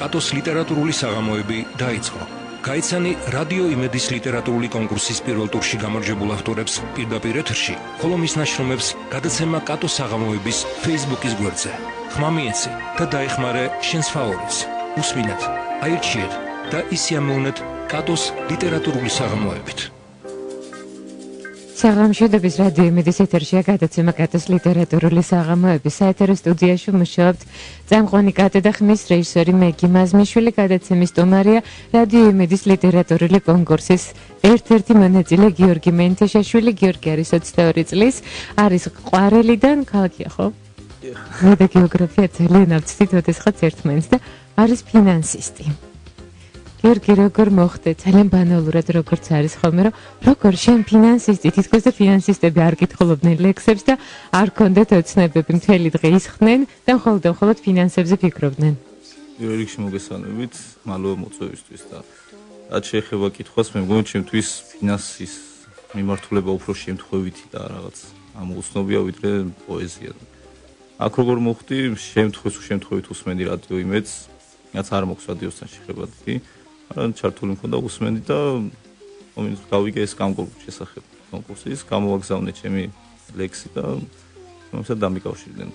კატოს ლიტერატურული საღამოები დაიწყო. გაიცანი რადიო იმედის ლიტერატურული კონკურსის პირველ ტურში გამარჯვებულ ავტორებს პირდაპირ ეთერში, ხოლო მის ნაშრომებს გადაცემა კატოს საღამოების Facebook-ის გვერდზე. ხმა მიეცი და დაეხმარე შენს ფავორიტს. უსმინეთ, აირჩიეთ და ისიამოვნეთ კატოს ლიტერატურული საღამოებით. საღამოშობების რადიო იმედის ეთერშია გადაცემა კატოს ლიტერატურული საღამოები. საეთერო სტუდიაში მუშაობთ წამყვანი კატო და ხმის რეჟისორი მეგი მაზმიშვილი. გადაცემის სტუმარია რადიო იმედის ლიტერატურული კონკურსის ერთ-ერთი მონაწილე გიორგი მენთეშაშვილი. გიორგი არის 22 წლის, არის ყვარელიდან, ქალაქია ხო? მე და გეოგრაფია ძალიან ავწვით ოდესღაც ერთმანეთს და არის ფინანსისტი. გიორგი, როგორ მოხდე? ძალიან ბანალურად როგორც არის ხოლმე, რომ როგორ შენ ფინანსისტი, თითქოს და ფინანსისტები არ კითხულობდნენ ლექსებს და არ ქონდათ ოცნებები, მთელი დღე ისხდნენ და მხოლოდ ფინანსებზე ფიქრობდნენ. პირველ რიგში მოგესალმებით, მალევე მოწვევისთვის და რაც შეეხება კითხვას, მე მგონი ჩემთვის ფინანსის მიმართულება უფრო შემთხვევითი და რაღაც ამოუცნობია ვიდრე პოეზია. აქ როგორ მოხდი, შემთხვევით უსმენდი რადიო იმედს, რაც არ მოხს რადიოსთან შეხება დიდი. ჩართული მქონდა უსმენდი და გავიგე ეს შესახებ კონკურსის, გამოვაგზავნე ჩემი ლექსი და მომსად დამიკავშირდნენ.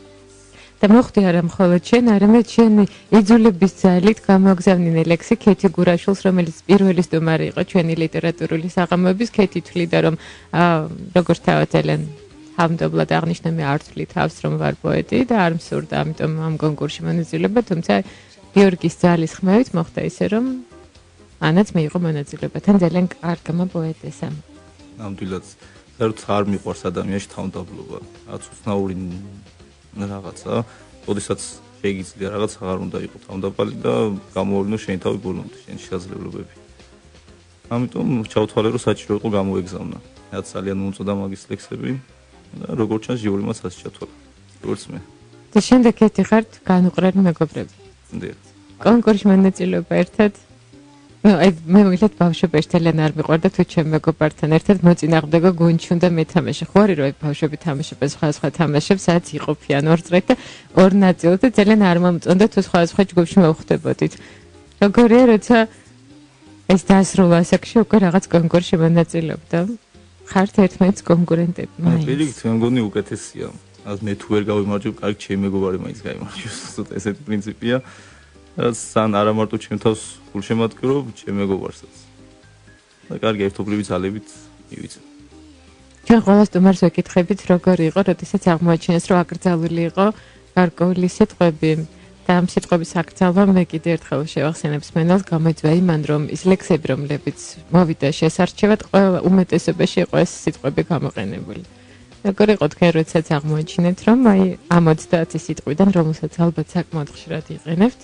და მოხდი არა მხოლოდ შენ, არამედ შენი იძულების ძალით გამოვაგზავნინე ლექსი ქეთი გურაშვილს, რომელიც პირველი სტუმარი იყო ჩვენი ლიტერატურული საღამოების. ქეთი თვლიდა, რომ როგორც თავად ჰამდობლად აღნიშნა, მე არ ვთვლი თავს, რომ ვარ პოეტი და არ მსურდა ამიტომ ამ კონკურსში მონაწილეობა, თუმცა გიორგის ძალის ხმევით მოხდა ისე, რომ ანაც მეიღო მონაწილეობა. თან ძალიან კარგმა პოეტესა. ნამდვილად, საერთოდ არ მიყვარს ადამიანში თავმდაბლობა. რაც უცნაური რაღაცა, ოდესაც შეიძლება რაღაც აღარ უნდა იყოს თავმდაბალი და გამოვლინო შენი თავი ბოლომდე, შენი შესაძლებლობები. ამიტომ ჩავთვალე, რომ საჭირო იყო გამოეგზავნა. რაც ძალიან მოუწოდა მაგის ლექსები და როგორც ჩანს, ჟიურიმაც ასე ჩათვალა. როგორც მე. და შემდეგ ერთი ხართ განუყრელი მეგობრები. დიახ. კონკურსში მონაწილეობა ერთად მე მოგილათ ბავშვობაში ძალიან არ მიყვარდა თუ ჩემ მეგობართან ერთად მოწინააღმდეგო გუნდში უნდა მეთამაშე. ხო არის რომ ბავშვები თამაშობენ სხვა თამაშებს, სადაც იყოფიან ორ წრედ და ორ ნაწილად და ძალიან არ მომწონდა თუ სხვა ჯგუფში მოვხვდებოდით. როგორია, როცა ეს დაასრულა ასაკში უკვე რაღაც კონკურსში მონაწილეობდა. ხართ ერთმანეთს კონკურენტები. პირიქით, მე მგონი უკეთესია. მე თუ ვერ გავიმარჯვებ, კარგი ჩემი მეგობარი მაინც გაიმარჯვებს. ზუსტად ესეთი პრინციპია. სან არა მარტო ჩემ თავს გულშემატკივრობ, ჩემ მეგობარსაც. და კარგი ერთობლივი ძალებით მივიწევ. ჩვენ ყველა სტუმარს ვეკითხებით, როგორ იყო, როდესაც აღმოაჩინეს, რომ აკრძალული იყო გარკვეული სიტყვები. და ამ სიტყვების აკრძალვა მე კიდე ერთხელ შევახსენებ მსმენელს, გამოიწვია იმან, რომ ის ლექსები, რომლებიც მოვიდა შესარჩევად, ყველა უმეტესობაში იყო ეს სიტყვები გამოყენებული. როგორ იყო თქვენ, როდესაც აღმოაჩინეთ, რომ ამ 30 სიტყვიდან, რომელსაც ალბათ საკმაოდ ხშირად იყენებთ,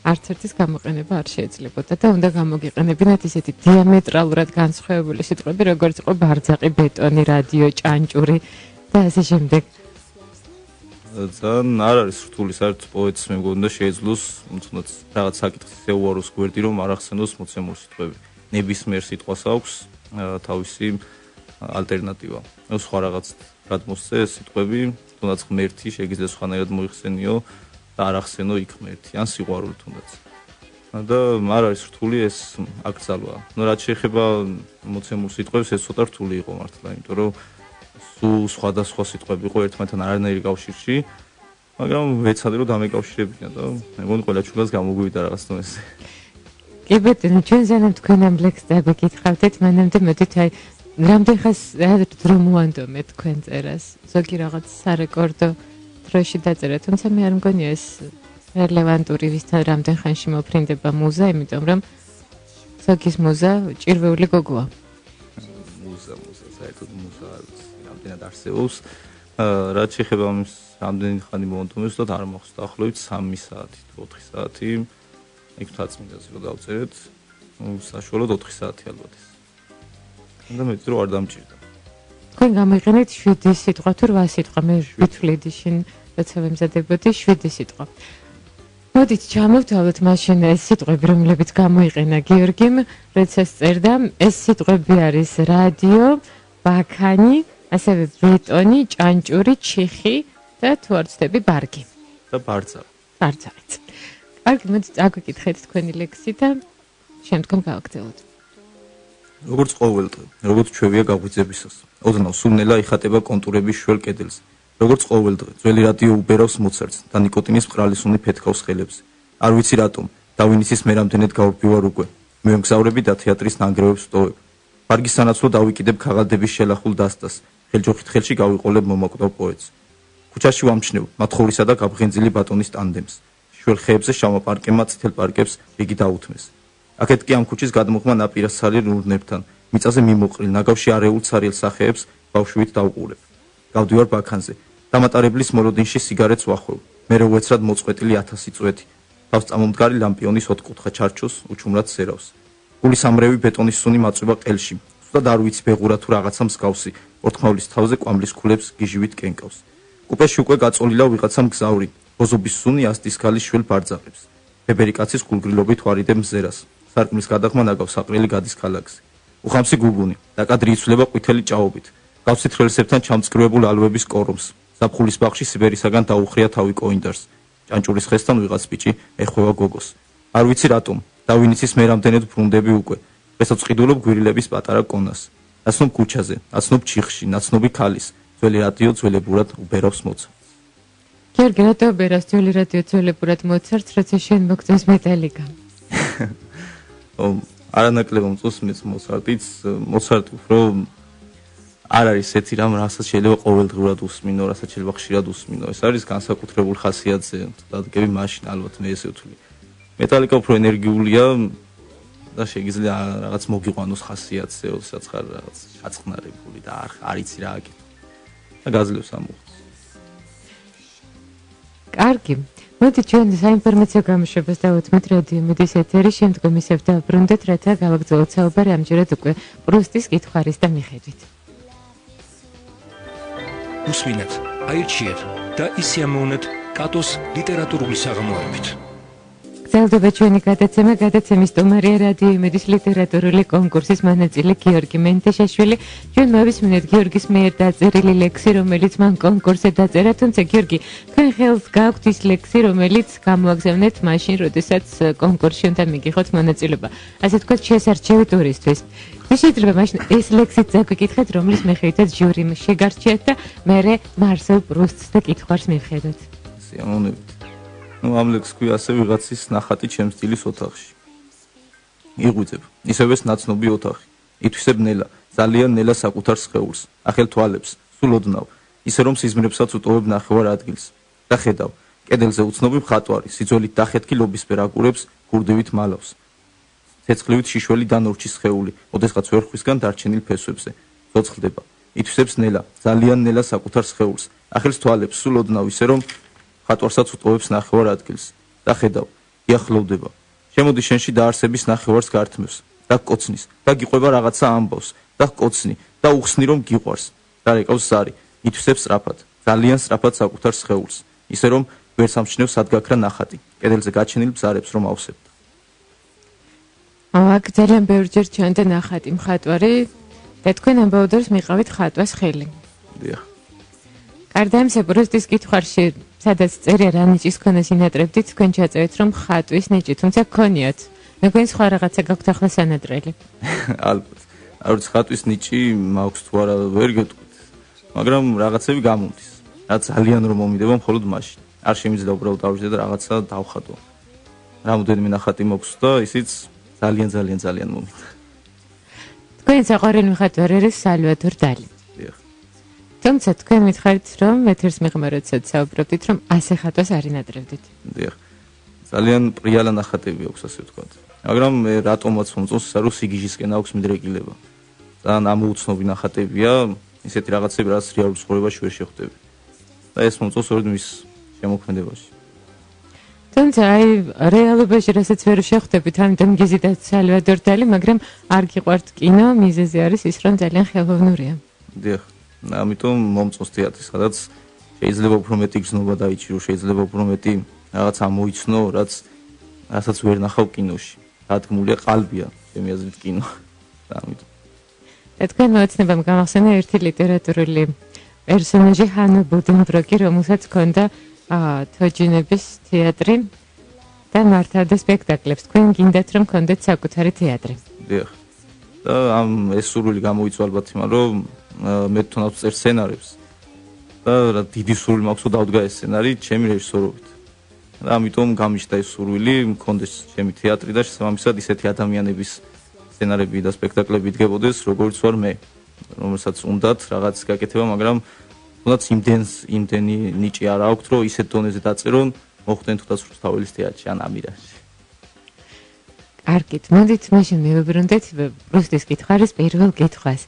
არც ერთის გამოყენება არ შეიძლებოდა და უნდა გამოგიყენებინათ ისეთი დიამეტრალურად განსხვავებული სიტყვები, როგორც იყო ბარძაყი, ბეტონი, რადიო, ჭანჭური და ასე შემდეგ. ძალიან არ არის რთული საერთოდ პოეტს მე მგონი და შეეძლოს თუნდაც რაღაც საკითხის ეუაროს გვერდი, რომ არ ახსენოს მოცემული სიტყვები. ნებისმიერ სიტყვას აქვს თავისი ალტერნატივა. სხვა რაღაც გადმოსცე სიტყვები, თუნდაც ღმერთი შეიძლება სხვანაირად მოიხსენიო და არ ახსენო იქ ღმერთი, ან სიყვარული თუნდაც. და არ არის რთული ეს აკრძალვა. რაც შეეხება მოცემულ სიტყვებს, ეს ცოტა რთული იყო მართლა, იმიტომ რომ სულ სხვადასხვა სიტყვები იყო ერთმანეთთან არანაირი კავშირში, მაგრამ ვეცადე რომ დამეკავშირებინა და მე მგონი ყველა ჩვენს გამოგვივიდა რაღაც თომეს. კი ბატონო, ჩვენ ზანამ თქვენ ამ ლექსს დაგეკითხავთ, მანამდე მოდით რამდენ ხანს დრო მოვანდომეთ თქვენ წერას? ზოგი რაღაც სარეკორდო დროში დაწერა, თუმცა მე არ მგონია ეს რელევანტური ვისთან რამდენ ხანში მოფრინდება მუზა, იმიტომ რომ ზოგის მუზა ჭირვეული გოგოა. მუზა, საერთოდ მუზა რამდენად არსებობს. რაც შეეხება ამის რამდენი ხანი მოვანდომეს, უბრალოდ არ მოხდა ახლობით 3 საათი, 4 საათი. იქ 10 მინუტაზე რო დავწერეთ, საშუალოდ 4 საათი ალბათ ის. და მე ვიტყვი რომ არ დამჭირდა. თქვენ გამოიყენეთ 7 სიტყვა თუ 8 სიტყვა, მე ვთვლიდი შენ როცა ვემზადებოდი 7 სიტყვა. მოდით ჩამოვთვალოთ მაშინ ეს სიტყვები, რომლებიც გამოიყენა გიორგიმ, როდესაც წერდა. ეს სიტყვები არის რადიო, ბაქანი, ასევე ბეტონი, ჭანჭური, ჩიხი და თუ არ ვცდები ბარგი. და ბარძაყი. ბარძაყიც. კარგი, მოდი წაგვიკითხეთ თქვენი ლექსი და შემდგომ გავაგრძელოთ. როგორც ყოველდღე, როგორც ჩვევია გაგვიძებისას, ოდნავ სულ-ნელა იხატება კონტურების შუელ კედელზე. როგორც ყოველდღე, ძველი რადიო უბერავს მოცარტს და ნიკოტინის მყრალისუნი ფეთქავს ხელებზე. არ ვიცი რატომ, დავინიცის მე რამდენად გავრბივარ უკვე. მემგზავრები და თეატრის ნანგრევებს ვტოვებ. ვარგის სანაცვლო დავიკიდებ ქაღალდების შელახულ დასტას, ხელჯოხით ხელში გავიყოლებ მომაკვდავ პოეტს. ქუჩაში ვამჩნევ მათხოვრისა და გაბღენძილი ბატონის ტანდემს. შუელ ხეებზე შავმა პარკებმა წითელ პარკებს რიგი დაუთმეს. აქეთ კი ამ ქუჩის გადმოხმა ნაპირას ცარიელ ურნებთან, მიწაზე მიმოყრილ, ნაგავში არეულ ცარიელ სახეებს ბავშვით დავყურებ. გავდივარ ბაქანზე, დამატარებლის მოლოდინში სიგარეტს ვახვევ, მერე უეცრად მოწყვეტილი 1000 წვეთი. თავს წამომდგარი ლამპიონის ოთხკუთხა ჩარჩოს უჩუმრად სერავს. გულის ამრევი ბეტონის სუნი მაწვება ყელში. ზუსტად არ ვიცი ბეღურა თუ რაღაცა მსგავსი, ორთქმავლის თავზე კვამლის ქულებს გიჟივით კენკავს. კუპეში უკვე გაწოლილა ვიღაცა მგზავრი, ბოზობის სუნი ასტის ქალის შვილ ბარძაყებს. ბებერი კაცის გულგრილობით ვარიდებ მზერას. სარკმლის გადაღმა ნაგავს საყრელი გადის ქალაქზე. უხამსი გუბუნი, დაკადრი იცვლება ყვითელი ჭაობით. გავცით ხელსებთან ჩამწკრივებულ ალვების კორომს. ზაფხულის ბაღში სიბერისაგან დაუხრია თავი კოინდარს. ჭანჭურის ხესთან ვიღაც ბიჭი ეხვევა გოგოს. არ ვიცი რატომ, დავინიცის მე რამდენად ბრუნდები უკვე. დღესაც ვყიდულობ გვირილების პატარა კონას. ნაცნობ ქუჩაზე, ნაცნობ ჩიხში, ნაცნობი ქალის, ძველი რადიო ძველებურად უბერავს მოცარტს. გიორგი, რატო უბერავს ძველი რადიო ძველებურად მოცარტს, როცა შენ მოგწონს მეტალიკა? არანაკლებად მწონს მეც მოცარტიც, მოცარტი უფრო არ არის ესეთი რამ, რასაც შეიძლება ყოველდღურად უსმინო, რასაც შეიძლება ხშირად უსმინო. ეს არის განსაკუთრებულ ხასიათზე დადგები მაშინ ალბათ მე ესე ვთვლი. მეტალიკა უფრო ენერგიულია და შეიძლება რაღაც მოგიყვანოს ხასიათზე, როდესაც ხარ რაღაც ჩაწყნარებული და არ იცი რა აკეთო. და გაძლევს ამ უხს. კარგი. მოდი ჩვენ საინფორმაციო გამოშვებას დავუთმოთ რადიო მედის ეთერი, შემდგომ ისევ დავბრუნდეთ, რათა გავაგრძელოთ საუბარი ამჯერად უკვე პრუსტის კითხვის და მიხედვით. უსმინეთ, აირჩიეთ და ისიამოვნეთ კატოს ლიტერატურული საღამოებით. გრძელდება ჩვენი გადაცემა, გადაცემის სტუმარია რადიო იმედის ლიტერატურული კონკურსის მონაწილე გიორგი მენთეშაშვილი. ჩვენ მოვისმინეთ გიორგის მიერ დაწერილი ლექსი, რომელიც მან კონკურსზე დაწერა, თუმცა გიორგი, თქვენ ხელს გაქვთ ის ლექსი, რომელიც გამოაგზავნეთ მაშინ, როდესაც კონკურსში უნდა მიგიღოთ მონაწილეობა. ასე თქვა, შესარჩევი ტურისთვის. შეიძლება მაშინ ეს ლექსიც დაგვიკითხეთ, რომლის მიხედვითაც ჟურიმ შეგარჩიათ და მერე მარსელ პრუსტს და კითხვას მივხედოთ. სიამოვნებით. ამ ლექსს ქვია ასე ვიღაცის ნახატი ჩემს დილის ოთახში. იღვიძებ, ისევეს ნაცნობი ოთახი. ითვისებ ნელა, ძალიან ნელა საკუთარ სხეულს, ახელ თვალებს, სულ ოდნავ, ისე რომ სიზმრებსაც უტოვებ ნახევარ ადგილს. და ხედავ, კედელზე უცნობი მხატვარი, სიძველით დახეთქი ლობისფერ აგურებს გურდივით მალავს. ცეცხლივით შიშველი დანორჩის სხეული, ოდესღაც ვერხვისგან დარჩენილ ფესვებზე. ცოცხლდება. ითვისებს ნელა, ძალიან ნელა საკუთარ სხეულს, ახელს თვალებს, სულ ოდნავ, ისე რომ ხატვარსაც უტოვებს ნახევარ ადგილს და ხედავ, იახლოვდება. შემოდი შენში დაარსების ნახევარს გართმევს და გკოცნის და გიყვება რაღაცა ამბავს და გკოცნი და უხსნი რომ გიყვარს და რეკავს ზარი, ითვისებს სწრაფად, ძალიან სწრაფად საკუთარ სხეულს, ისე რომ ვერ სამჩნევს სად გაქრა ნახატი, კედელზე გაჩენილ ბზარებს რომ ავსებდა. აქ ძალიან ბევრჯერ ჩვენთან ნახატი მხატვარი და თქვენ ამბავ დროს მიყავით ხატვას ხელი. დიახ. კარდამსე პრუსტის კითხვაში სადაც წერია რა ნიჭის ქონას ინატრებდით, თქვენ ჩაწევით რომ ხატვის ნიჭი, თუმცა გქონიათ. მეგონი სხვა რაღაცა გაქვთ ახლა სანატრელი. ალბათ. არ ვიცი ხატვის ნიჭი მაქვს თუ არა ვერ გეტყვით. მაგრამ რაღაცები გამომდის. რაც ძალიან რომ მომიდება მხოლოდ მაშინ. არ შემიძლია უბრალოდ ავждე და რაღაცა დავხატო. რამოდენიმე ნახატი მოქვს და ისიც ძალიან მომიდა. თქვენ საყვარელი მხატვარი არის სალვადორ დალი. დიახ. თუმცა თქვენ მითხარით რომ ეთერს მიღმა როდესაც საუბრობდით რომ ასე ხატვას არ ინატრებდით. დიახ. ძალიან პრიალა ნახატები აქვს ასე ვთქვათ. მაგრამ მე რატომაც მომწონს ის რომ სიგიჟისკენ აქვს მიდრეკილება. ძალიან ამოუცნობი ნახატებია, ისეთი რაღაცები რაც რეალურ ცხოვრებაში ვერ შეხვდები. და ეს მომწონს ორი მის შემოქმედებაში. თუმცა აი რეალობაში რასაც ვერ შეხვდებით, ამიტომ გიზიდათ სალვადორ დალი, მაგრამ არ გიყვართ კინო, მიზეზი არის ის რომ ძალიან ხელოვნურია. დიახ. ამიტომ მომწონს თეატრი, სადაც შეიძლება უფრო მეტი გზნობა დაიჭირო, შეიძლება უფრო მეტი რაღაც ამოიცნო, რასაც ვერ ნახავ კინოში. დადგმულია ყალბია, ჩემი აზრით კინო. და ამიტომ. თქვენ მოეცნებამ გამახსენა ერთი ლიტერატურული პერსონაჟი ჰანა ბუდენბროკი, რომელსაც ჰქონდა თოჯინების თეატრი. და მართავდა სპექტაკლებს. თქვენ გინდათ რომ გქონდეთ საკუთარი თეატრი. დიახ. და ეს სურვილი გამოიწვა ალბათ იმან რომ მე თუნდაც წერ სცენარებს და რა დიდი სურვილი მაქვს რომ დავდგა ეს სცენარი ჩემი რეჟისორობით. და ამიტომ გამიჩნდა ეს სურვილი მქონდეს ჩემი თეატრი და შესაბამისად ისეთი ადამიანების სცენარები და სპექტაკლები დგებოდეს როგორც ვარ მე, რომელსაც უნდათ რაღაც გაკეთება, მაგრამ თუნდაც იმდენი ნიჭი არ აქვს რომ ისეთ დონეზე დაწერონ მოხდენ თუნდაც რუსთაველის თეატრში ან ამირაში. კარგით, მოდით მაშინ მივუბრუნდეთ პრუსტის კითხვის პირველ კითხვას.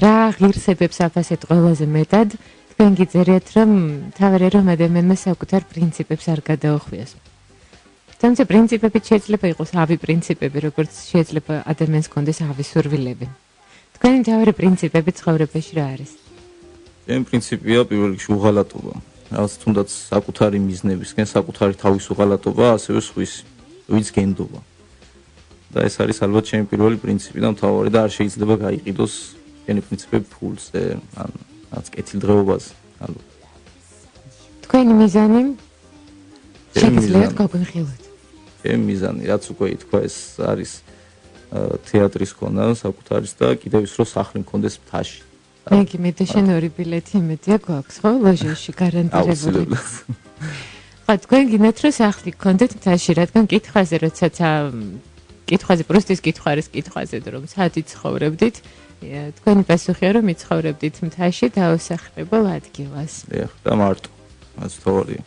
რა ღირსებებს აფასეთ ყველაზე მეტად? თქვენ გიწერეთ რომ თავარი რომ ადამიანმა საკუთარ პრინციპებს არ გადაუხვიოს. თუმცა პრინციპები შეიძლება იყოს ავი პრინციპები, როგორც შეიძლება ადამიანს კონდეს ავი სურვილები. თქვენი თავარი პრინციპები ცხოვრებაში რა არის? ჩემი პრინციპია პირველ რიგში უღალატობა. რაღაც თუნდაც საკუთარი მიზნებისკენ, საკუთარი თავის უღალატობა, ასევე სხვის ვინც გენდობა. და ეს არის ალბათ ჩემი პირველი პრინციპი და მთავარი და არ შეიძლება გაიყიდოს ჩემი პრინციპები ფულზე ან რაც კეთილდღეობაზე ალბათ. თქვენი მიზანი შეგიძლიათ გაგონხილოთ. ჩემი მიზანი რაც უკვე ითქვა ეს არის თეატრის ქონა საკუთარის და კიდევ ის რომ სახლი მქონდეს მთაში. მე გიმედი შენ ორი ბილეთი იმედია გვაქვს ხო ლოჟაში გარანტირებული. ხო თქვენ გინდათ რომ სახლი გქონდეთ მთაში რადგან კითხვაზე როდესაც კითხვაზე პრუსტის კითხვის კითხვაზე რომ საათი ცხოვრებდით თქვენი პასუხია რომ მიცხოვრებდით მთაში დაუსახლებელ ადგილას. დიახ და მარტო მას თორია.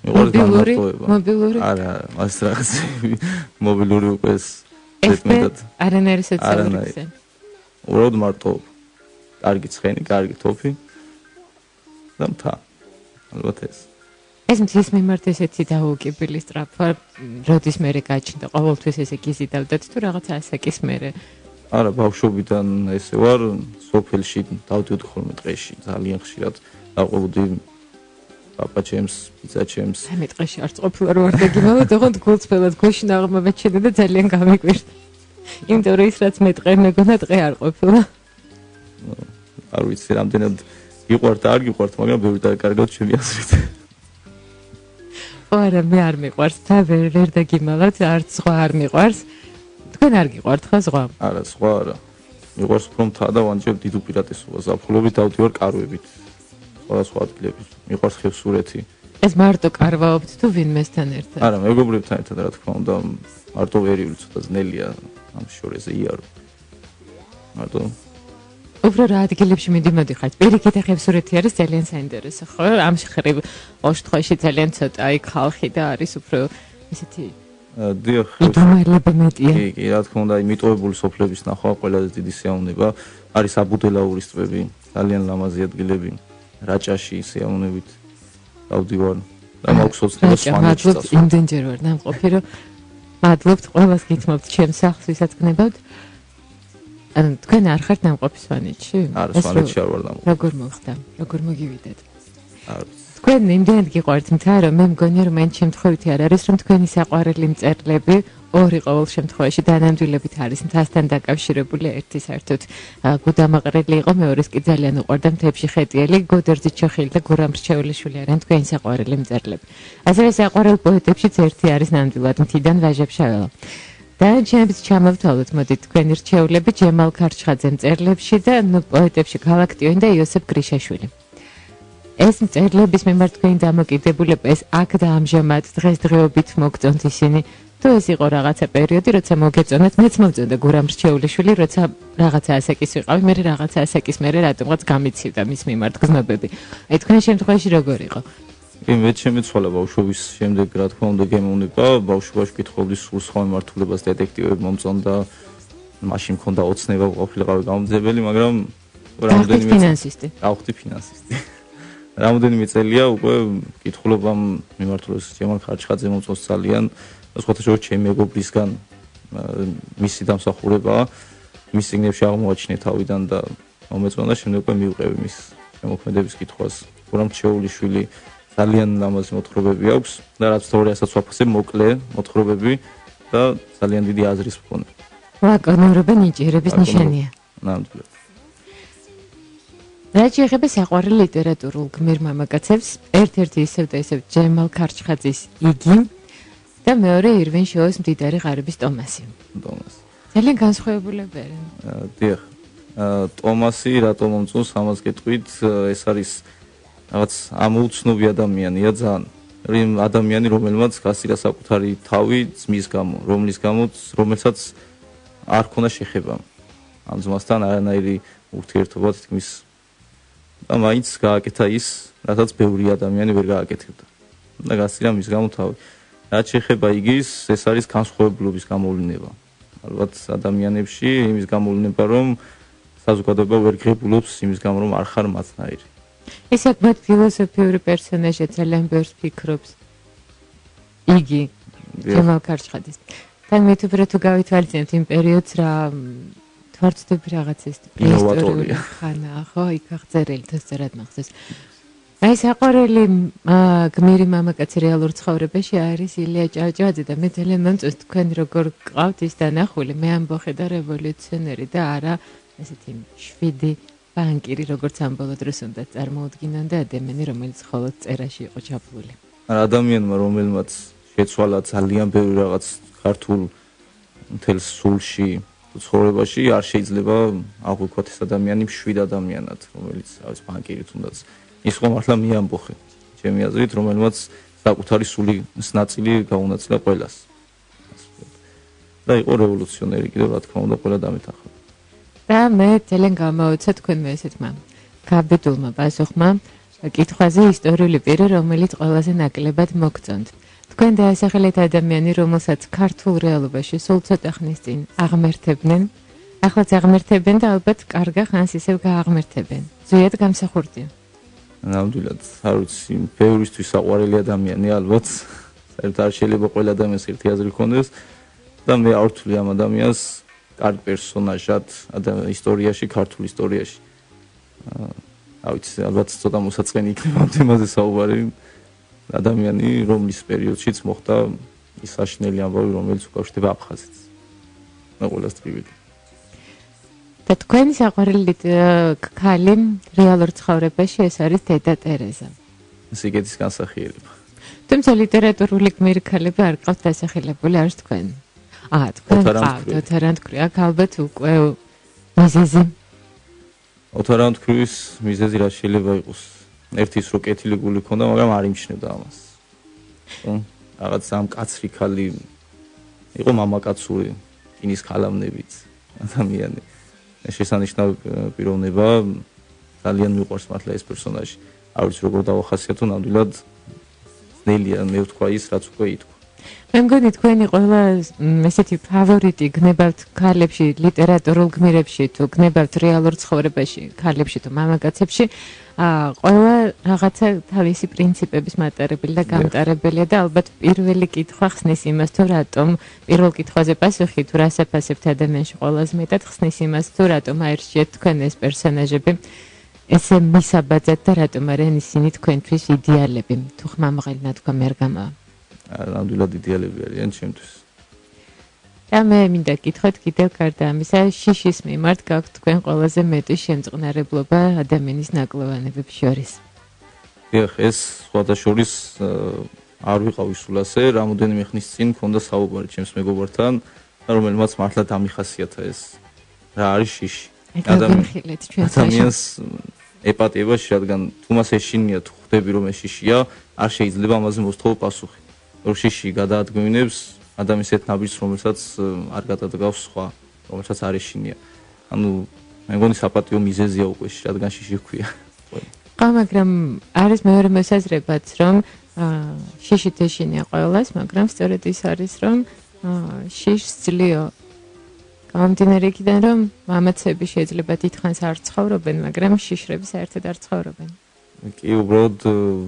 მობილური? არა, მას რაღაც მობილური უკვე ეს მეტად არანაირი სოციალური ქსელი. უბრალოდ მარტო კარგი ცხენი, კარგი თოფი და მთა. ალბათ ეს. ეს მთის მიმართ ესეთი დაუგებელი სტრაფა, როდის მერე გაჩნდა, ყოველთვის ესე გიზიდავდათ თუ რაღაცა ასაკის მერე? არა, ბავშვობიდან ესე ვარ, სოფელში დავდიოდი ხოლმე ტყეში, ძალიან ხშირად დავყვებოდი პაპაჩემს, პიცაჩემს. მე ტყეში არც ყოფილა რომ არ დაგიმალოთ, ოღონდ გულწრფელად გუშინ აღმოვაჩინე და ძალიან გამიკვირდა. იმიტომ რომ ის რაც მე ტყე მეგონა ტყე არ ყოფილა. არ ვიცი, რამდენად იყვართ და არ გიყვართ, მაგრამ ბევრი დაკარგავთ ჩემი აზრით. არა, მე არ მიყვარს და ვერ დაგიმალოთ, არც სხვა არ მიყვარს. თქვენ არ გიყვართ ხო სხვა? არა, სხვა არა. მიყვარს უფრო მთა და ვანჯობ დიდ უპირატესობას. ზაფხულობით დავდივარ კარვებით. სხვადასხვა ადგილებით. მიყვარს ხევსურეთი. ეს მარტო კარვაობთ თუ ვინმესთან ერთად? არა, მეგობრებთან ერთად რა თქმა უნდა, მარტო ვერიული ცოტა ძნელია ამ შორეზე იარო. მარტო უფრო რა ადგილებში მიდიმოდიხართ? პირიქით ხევსურეთი არის ძალიან საინტერესო, ხო? ამ შეხრებ ოშთხოვში ძალიან ცოტა აი ხალხი და არის უფრო ესეთი დიახ. იდუმალები მეტია. კი, რა თქმა უნდა, მიტოვებული სოფლების ნახვა ყველაზე დიდი სიამოვნება. არის აბუდელაურის ტბები, ძალიან ლამაზი ადგილები. რაჭაში სიამოვნებით დავდივარ და მაქვს ოცნება სვანეთში წასვლა. მადლობთ, იმდენჯერ ვარ ნამყოფი, რომ მადლობთ ყველას გითმობთ ჩემს სახლს, ვისაც გნებავთ. ანუ თქვენ არ ხართ ნამყოფი სვანეთში? არა, სვანეთში არ ვარ ნამყოფი. როგორ მოხდა? როგორ მოგივიდეთ? არ თქვენ იმდენად გიყვართ მთა, რომ მე მგონია რომ მან შემთხვევითი არ არის, რომ თქვენი საყვარელი მწერლები ორი ყოველ შემთხვევაში დანამდვილებით არის მთასთან დაკავშირებული, ერთი საერთოდ გუდამაყრელი იყო, მეორეს კი ძალიან უყვარდა მთებში ხეტიელი, გოდერძიჩოხილი და გურამ რჩეულიშვილი არიან თქვენი საყვარელი მწერლები. ასევე საყვარელ პოეტებშიც ერთი არის ნამდვილად მთიდან ვაჟა-ფშაველა. დანარჩენებიც ჩამოვთვალოთ, მოდით თქვენი რჩეულები ჯემალ ქარჩხაძე მწერლებში და პოეტებში გალაქტიონი და იოსებ გრიშაშვილი. ეს მწერლების მიმართ თქვენი დამოკიდებულება ეს აქ და ამჟამად დღესდღეობით მოგწონთ ისინი თუ ეს იყო რაღაცა პერიოდი, როცა მოგეწონათ, მეც მომწონდა გურამ რჩეულიშვილი, როცა რაღაცა ასაკის ვიყავი, მე რაღაცა ასაკის მერე რატომღაც გამიცივდა მის მიმართ გზნობები. აი თქვენ შემთხვევაში როგორ იყო? მე შემეცვალა ბავშვობის შემდეგ, რა თქმა უნდა, გემოვნება, ბავშვობაში ვკითხულობდი სულ სხვა მიმართულებას, დეტექტივები მომწონდა, მაშინ მქონდა ოცნება, ყოფილიყავი გამომძებელი, მაგრამ რამდენიმე ფინანსისტი. გავხდი ფინანსისტი. რამდენიმე წელია უკვე ვკითხულობ ამ მიმართულებას, ჯემალ ქარჩხაძე მომწონს ძალიან. სხვათა შორის ჩემი მეგობრისგან მისი დამსახურებაა, მის სიგნებში აღმოაჩინე თავიდან და მომეწონა, შემდეგ უკვე მივყევი მის შემოქმედების კითხვას. გურამ რჩეულიშვილი ძალიან ლამაზი მოთხრობები აქვს და რაც თეორიასაც ვაფასებ, მოკლე მოთხრობები და ძალიან დიდი აზრის მქონე. ლაკონურობა ნიჭიერების ნიშანია. ნამდვილად. რაც შეეხება საყვარელ ლიტერატურულ გმირ მამაკაცებს, ერთ-ერთი ისევ და ისევ ჯემალ ქარჩხაძის იგი და მეორე ირვინ შოუს მდიდარი ღარიბის ტომასი. ძალიან განსხვავებულებია. დიახ. ტომასი რატომ მომწონს ამას გეტყვით, ეს არის რაღაც ამოუცნობი ადამიანია ძალიან. ადამიანი, რომელმაც გასცირა საკუთარი თავი ძმის გამო, რომელსაც არ ქონდა შეხება ამ ძმასთან არანაირი ურთიერთობა თითქმის და მაინც გააკეთა ის, რასაც ბევრი ადამიანი ვერ გააკეთებდა. და გასცირა მის გამო თავი. რაც შეხება იგის, ეს არის განსხვავებლობის გამოვლინება. ალბათ ადამიანებში იმის გამოვლინება, რომ საზოგადოება ვერ ღებულობს იმის გამო, რომ არ ხარ მათნაირი. ეს საკმაოდ ფილოსოფიური პერსონაჟია, ძალიან ბევრს ფიქრობს. იგი ჯამალ ქარჩხადის. თან მე თუ გავითვალისწინებთ იმ პერიოდს რა თვარცდები რაღაც ეს პრეისტორიული ხანა, ხო, იქ აღწერილი თოსწერად მახსოვს. აი საყვარელი გმირი მამაკაცი რეალურ ცხოვრებაში არის ილია ჭავჭავაძე და მე ძალიან მომწონს თქვენ როგორ გყავთ ის დანახული, მე ამბოხე და რევოლუციონერი და არა ესეთი შვიდი ბანკირი, როგორც ამ ბოლო დროს უნდა წარმოუდგინონ და ადამიანი, რომელიც მხოლოდ წერაში იყო ჩაფლული. ადამიანმა, რომელმაც შეცვალა ძალიან ბევრი რაღაც ქართულ მთელ სულში, ცხოვრებაში, არ შეიძლება აღვიქვათ ეს ადამიანი მშვიდ ადამიანად, რომელიც არის ბანკირი თუნდაც. ის ხო მართლა მე ამბოხე, ჩემი აზრით, რომელმაც საკუთარი სულის ნაწილი გაუნაწილა ყველას. და იყო რევოლუციონერი კიდევ რა თქმა უნდა ყველა დამეთანხმდა. და მე ძალიან გამაოცა თქვენმა ესეთმა გაბედულმა პასუხმა კითხვაზე ისტორიული პირი, რომელიც ყველაზე ნაკლებად მოგწონთ. თქვენ დაასახელეთ ადამიანი, რომელსაც ქართულ რეალობაში სულ ცოტა ხნის წინ აღმერთებდნენ, ახლაც აღმერთებენ და ალბათ კარგა ხანს ისევ გააღმერთებენ. ზუსტად გამსახურდია. ნამდვილად, არ ვიცი, ბევრისთვის საყვარელი ადამიანი ალბათ, საერთოდ არ შეიძლება ყველა ადამიანს ერთი აზრი ჰქონდეს და მე არ ვთვლი ამ ადამიანს კარგ პერსონაჟად ისტორიაში, ქართულ ისტორიაში. არ ვიცი, ალბათ ცოტა მოსაწყენი იქნება ამ თემაზე საუბარი. ადამიანი, რომლის პერიოდშიც მოხდა ის საშინელი ამბავი, რომელიც უკავშირდება აფხაზეთს. მე ყველას ტკივილი. და თქვენი საყვარელი ქალი რეალურ ცხოვრებაში ეს არის დედა ტერეზა. სიგეთის განსახიერება. თუმცა ლიტერატურული გმირი ქალები არ ყავთ დასახელებული, არის თქვენ. თქვენ ყავთ ოთარანთქვრი, აქ ალბათ უკვე მიზეზი. ოთარანთქვის მიზეზი რა შეიძლება იყოს? ერთი ის რო კეთილი გული ქონდა, მაგრამ არ იმჩნევდა ამას. რაღაც ამ კაცრი ქალი იყო მამაკაცური, ინის ქალამნებით ადამიანი. შესანიშნავი პიროვნება, ძალიან მიყვარს მართლა ეს პერსონაჟი. არ ვიცი როგორ დავახასიათო, ნამდვილად ძნელია მე ვთქვა ის, რაც უკვე ითქვა. მე მგონი თქვენი ყველა ესეთი ფავორიტი გნებავთ ქალებში, ლიტერატურულ გმირებში თუ გნებავთ რეალურ ცხოვრებაში, ქალებში თუ მამაკაცებში, ყველა რაღაცა თავისი პრინციპების მატარებელი და გამტარებელია და ალბათ პირველი კითხვა ხსნის იმას, თუ რატომ პირველ კითხვაზე პასუხი თუ რას აფასებთ ადამიანში ყველაზე მეტად ხსნის იმას, თუ რატომ აირჩიეთ თქვენ ეს პერსონაჟები ესე მისაბაძად და რატომ არიან ისინი თქვენთვის იდეალები, თუ ხმამაღალი ნათქვამი არ გამოვა. ნამდვილად იდეალები არიან ჩემთვის. და მე მინდა გითხრათ კიდევ გარდა ამისა, შიშის მიმართ გაქვთ თქვენ ყველაზე მეტი შემწყნარებლობა ადამიანის ნაკლოვანებებს შორის. დიახ, ეს სხვადასხვის არ ვიყავი სულ ასე, რამოდენიმე ხნის წინ მქონდა საუბარი ჩემს მეგობართან, რომელმაც მართლა დამიხასიათა ეს რა არის შიში. ადამიანს ეპატიებაში, რადგან თუ მას ეშინია, თუ ხვდები რომ ეს შიშია, არ შეიძლება ამაზე მოსთხოვო პასუხი. რომ შიში გადაადგმინებს ადამიანს ერთ ნაბიჯს, რომელსაც არ გადადგავს სხვა, რომელსაც არ ეშინია. ანუ მე მგონი საპატიო მიზეზია უკვე, რადგან შიში ჰქვია. მაგრამ არის მეორე მოსაზრებაც, რომ შიში ეშინია ყველას, მაგრამ სწორედ ის არის, რომ შიშს ძლია. გამომდინარე იქიდან, რომ მამაცები შეიძლება დიდხანს არ ცხოვრობენ, მაგრამ შიშრები საერთოდ არ ცხოვრობენ. კი, უბრალოდ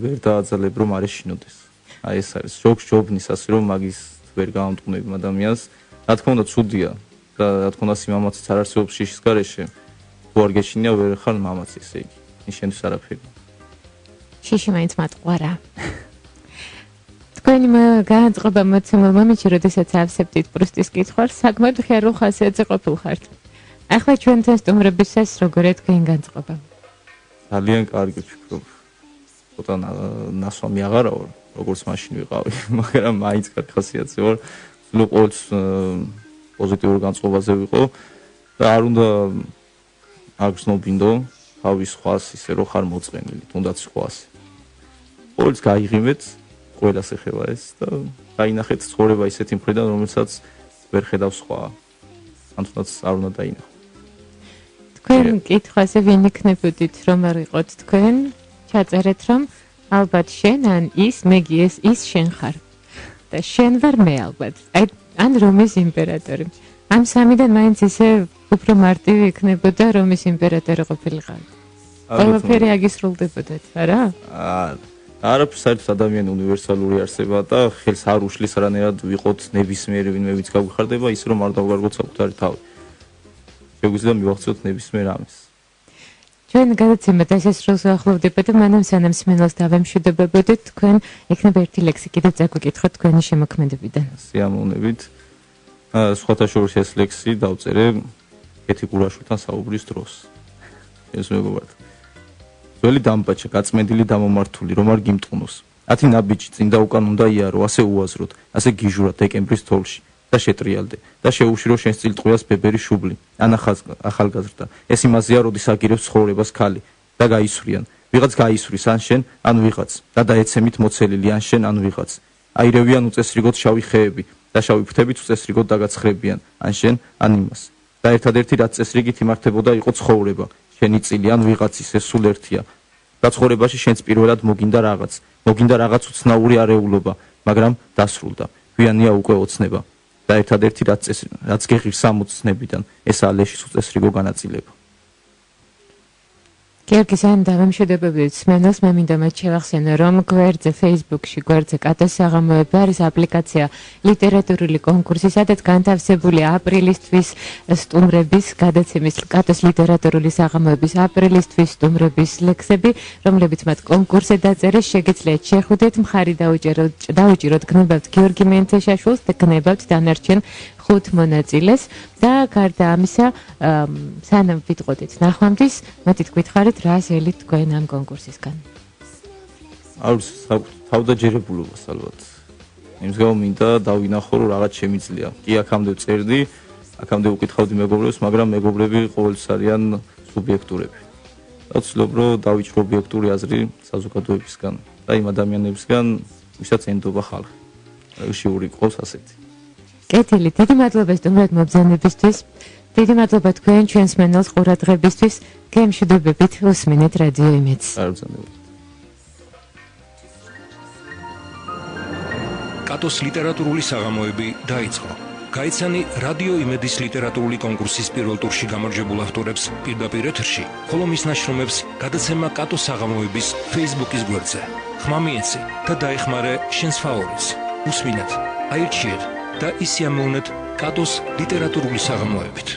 ვერ დააძალებ, რომ არ ეშინოდეს. აი ეს არის შოქ-შობნის ასე რომ მაგის ვერ გაამტყუნებ ადამიანს. რა თქმა უნდა, ცუდია და რა თქმა უნდა, სიმამაცეც არ არსებობს შიშის გარეშე. თუ არ გეშინია, ვერ ხარ მამაცი, ესე იგი. ნიშნავს არაფერი. შიში მაინც მატყუარა. თქვენი განწყობა მოცემულ მომენტში, როდესაც ავსებდით პრუსტის კითხვას, საკმაოდ ხერულ ხასიათზე ყოფილხართ. ახლა ჩვენთან სტუმრებისას როგორია თქვენი განწყობა? ძალიან კარგი ფიქრობ. ცოტა ნასვამი აღარა ვარ. როგორც მაშინ ვიყავი, მაგრამ მაინც კარგი ხასიათზე ვარ. ვცდილობ ყოველთვის პოზიტიურ განწყობაზე ვიყო და არ უნდა აგრძნობინდო თავის სხვას ისე რომ ხარ მოწყენილი, თუნდაც სხვას. ყოველთვის გაიღიმეთ, ყველას ეხება ეს და დაინახეთ ცხოვრება ისეთი მხრიდან, რომელსაც ვერ ხედავს სხვა. ან თუნდაც არ უნდა დაინახო. თქვენ კითხვაზე ვინ იქნებოდით რომ არ იყოთ თქვენ? ჩაწერეთ რომ ალბათ შენ ან ის მეგი ის შენ ხარ. და შენ ვარ მე ალბათ. ან რომის იმპერატორი. ამ სამიდან მაინც ისე უფრო მარტივი იქნებოდა რომის იმპერატორი ყოფილიყავით. ყველაფერი აგისრულდებოდათ, არა? არაფერს საერთოდ ადამიანი უნივერსალური არსებაა და ხელს არ უშლის რანაირად ვიყოთ ნებისმიერი ვინმე ვიც გაგვიხარდება ის რომ არ დავგარგოთ საკუთარი თავი. შეგვიძლია მივახციოთ ნებისმიერ ამის. ჩვენ გადაცემა დასასრულს ახლოვდება და მანამ სანამ სმენელს დავემშვიდობებოდით, თქვენ იქნება ერთი ლექსი კიდევ წაგვიკითხოთ თქვენი შემოქმედებიდან. სიამოვნებით. სხვათა შორის ეს ლექსი დავწერე კეთი გურაშვილთან საუბრის დროს. ეს მეგობართ. ძველი დამბაჩა, გაწმენდილი დამომართული, რომ არ გიმტყნოს. 10 ნაბიჯი წინ და უკან უნდა იარო, ასე უაზროდ, ასე გიჟურა დეკემბრის თოვლში და შეტრიალდე და შეუშირო შენს წილტყვიას ბებერი შუბლი. ან ახალგაზრდა. ეს იმაზეა, როდის აგირებს ცხოვრებას ქალი და გაისვრიან. ვიღაც გაისვრის ან შენ, ან ვიღაც და დაეცემით მოცელილი ან შენ, ან ვიღაც. აირევიან უწესრიგოდ შავი ხეები და შავი ფრთებით უწესრიგოდ დაგაცხრებიან ან შენ, ან იმას. და ერთადერთი რაც წესრიგით იმართებოდა იყო ცხოვრება. შენი წილი ან ვიღაცის ეს სულ ერთია. და ცხოვრებაში შენც პირველად მოგინდა რაღაც უცნაური არეულობა, მაგრამ დასრულდა. გვიანია უკვე ოცნება. და ერთადერთი რაც გეღირს ამოცნებიდან, ესაა ლეშის უწესრიგო განაწილება. გიორგი სამ დავემშვიდობებით სმენელს, მე მინდა მათ შევახსენო, რომ გვერდზე Facebook-ში გვერდზე კატოს საღამოები არის აპლიკაცია ლიტერატურული კონკურსი, სადაც განთავსებულია აპრილისთვის სტუმრების გადაცემის კატოს ლიტერატურული საღამოების აპრილისთვის სტუმრების ლექსები, რომლებიც მათ კონკურსზე დაწერეს, შეგიძლიათ შეხვდეთ, მხარი დაუჭიროთ გნებავთ გიორგი მენთეშაშვილს და გნებავთ დანარჩენ 5 მონაწილეს და გარდა ამისა, სანამ ვიტყოდით ნახვამდის, მათით გვითხარით რა ზელით თქვენ ამ კონკურსისგან. არის თავდაჯერებულობას ალბათ. იმის გამო მინდა დავინახო რომ რაღაც შემიძლია. კი აქამდე ვწერდი, აქამდე ვკითხავდი მეგობრებს, მაგრამ მეგობრები ყოველთვის არიან სუბიექტურები. და ვცდილობ რომ დავიჭრო ობიექტური აზრი საზოგადოებისგან და იმ ადამიანებისგან, ვისაც ენდობა ხალხი. შიური ყავს ასეთი. კეთილი, დიდი მადლობა სტუმრად მობრძანებისთვის. დიდი მადლობა თქვენ ჩვენს სმენელს ყურადღებისთვის. გემშვიდობებით უსმინეთ რადიო იმედს. კატოს ლიტერატურული საღამოები დაიწყო. გაიცანი რადიო იმედის ლიტერატურული კონკურსის პირველ ტურში გამარჯვებულ ავტორებს პირდაპირ ეთერში, ხოლო მის ნაშრომებს გადაცემა კატოს საღამოების Facebook-ის გვერდზე. ხმა მიეცი და დაეხმარე შენს ფავორიტს. უსმინეთ, აირჩიეთ და ისე ამოვნეთ კატოს ლიტერატურული საღამოებით.